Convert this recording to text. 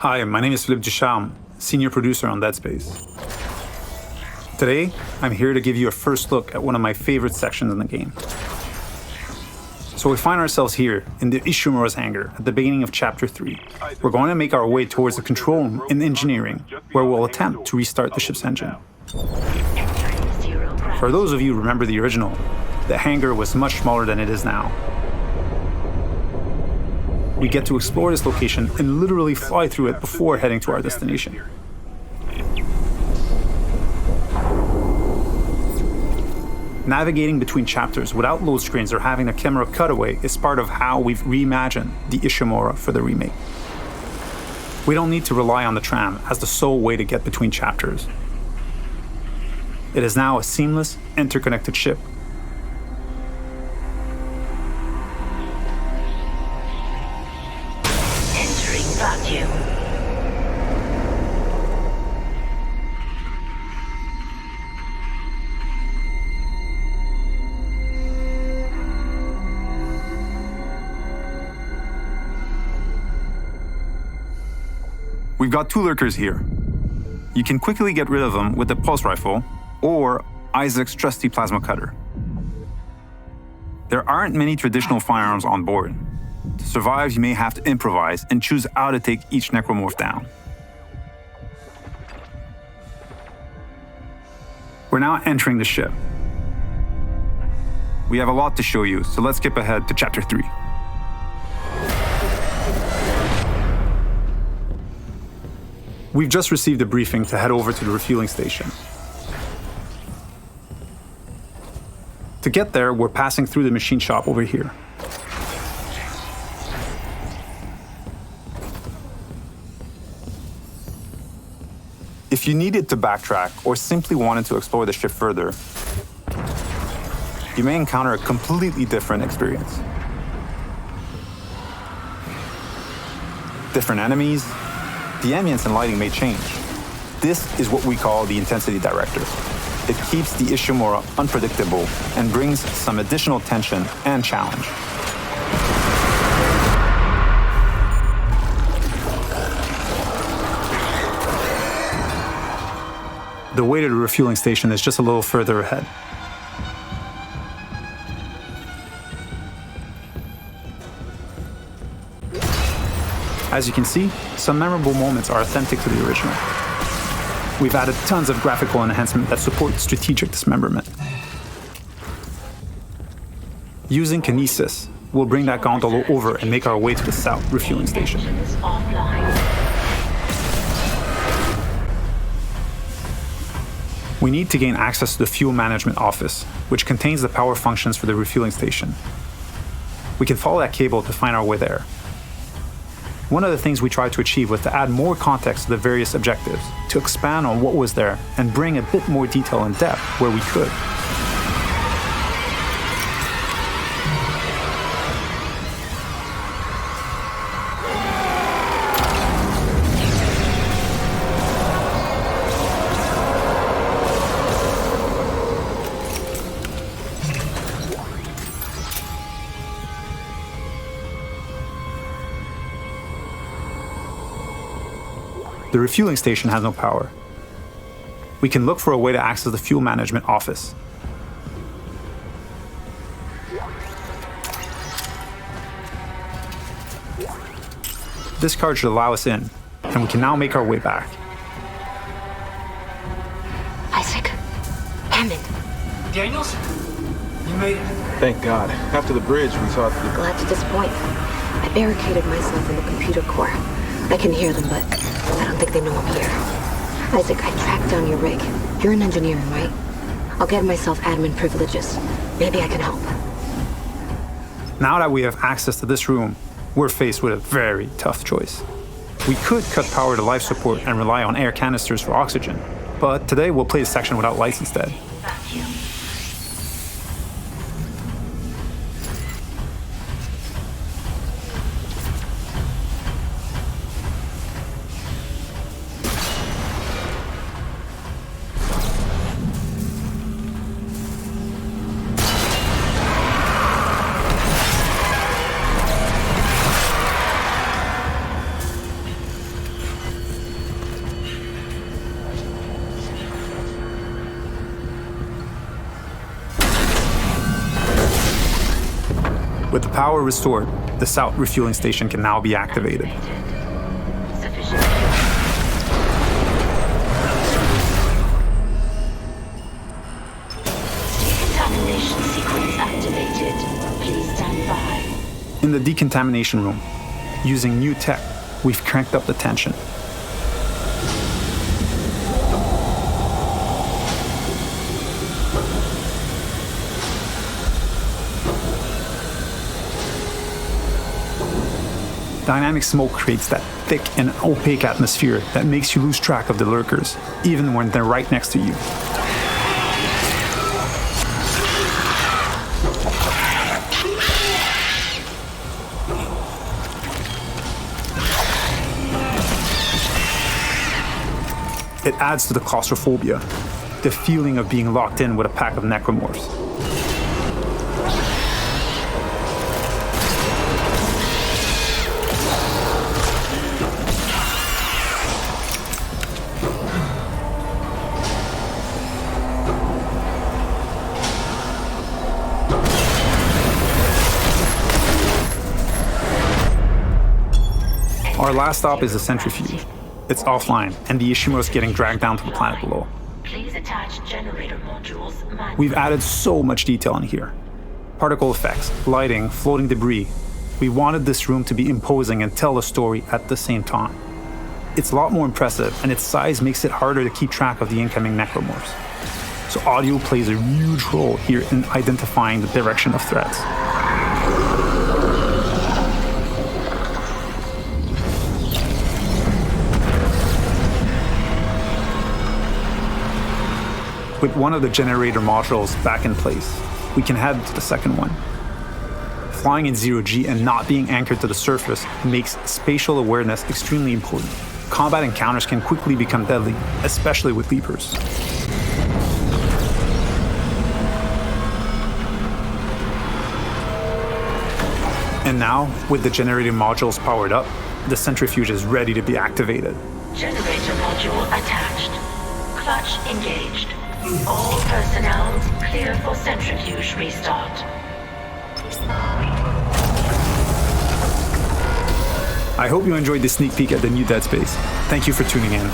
Hi, my name is Philippe Ducharme, senior producer on Dead Space. Today, I'm here to give you a first look at one of my favorite sections in the game. So we find ourselves here in the Ishimura's hangar at the beginning of Chapter 3. We're going to make our way towards the control room in engineering, where we'll attempt to restart the ship's engine. For those of you who remember the original, the hangar was much smaller than it is now. We get to explore this location and literally fly through it before heading to our destination. Navigating between chapters without load screens or having a camera cutaway is part of how we've reimagined the Ishimura for the remake. We don't need to rely on the tram as the sole way to get between chapters. It is now a seamless, interconnected ship. Vacuum. We've got two lurkers here. You can quickly get rid of them with the pulse rifle or Isaac's trusty plasma cutter. There aren't many traditional firearms on board. To survive, you may have to improvise and choose how to take each necromorph down. We're now entering the ship. We have a lot to show you, so let's skip ahead to Chapter 3. We've just received a briefing to head over to the refueling station. To get there, we're passing through the machine shop over here. If you needed to backtrack or simply wanted to explore the ship further, you may encounter a completely different experience. Different enemies, the ambience and lighting may change. This is what we call the intensity director. It keeps the Ishimura unpredictable and brings some additional tension and challenge. The way to the refueling station is just a little further ahead. As you can see, some memorable moments are authentic to the original. We've added tons of graphical enhancement that support strategic dismemberment. Using kinesis, we'll bring that gondola over and make our way to the south refueling station. We need to gain access to the fuel management office, which contains the power functions for the refueling station. We can follow that cable to find our way there. One of the things we tried to achieve was to add more context to the various objectives, to expand on what was there and bring a bit more detail and depth where we could. The refueling station has no power. We can look for a way to access the fuel management office. This card should allow us in, and we can now make our way back. Isaac. Hammond. Daniels? You made it. Thank God. After the bridge, we thought... Glad to disappoint. I barricaded myself in the computer core. I can hear them, but I don't think they know I'm here. Isaac, I tracked down your rig. You're in engineering, right? I'll get myself admin privileges. Maybe I can help. Now that we have access to this room, we're faced with a very tough choice. We could cut power to life support and rely on air canisters for oxygen, but today we'll play the section without lights instead. Vacuum. With the power restored, the south refueling station can now be activated. Sufficient. Decontamination sequence activated. Please stand by. In the decontamination room, using new tech, we've cranked up the tension. Dynamic smoke creates that thick and opaque atmosphere that makes you lose track of the lurkers, even when they're right next to you. It adds to the claustrophobia, the feeling of being locked in with a pack of necromorphs. Our last stop is the centrifuge. It's offline, and the Ishimura is getting dragged down to the planet below. Please attach generator modules manually. We've added so much detail in here. Particle effects, lighting, floating debris. We wanted this room to be imposing and tell a story at the same time. It's a lot more impressive, and its size makes it harder to keep track of the incoming necromorphs. So audio plays a huge role here in identifying the direction of threats. With one of the generator modules back in place, we can head to the second one. Flying in zero-G and not being anchored to the surface makes spatial awareness extremely important. Combat encounters can quickly become deadly, especially with leapers. And now, with the generator modules powered up, the centrifuge is ready to be activated. Generator module attached. Clutch engaged. All personnel clear for centrifuge restart. I hope you enjoyed this sneak peek at the new Dead Space. Thank you for tuning in.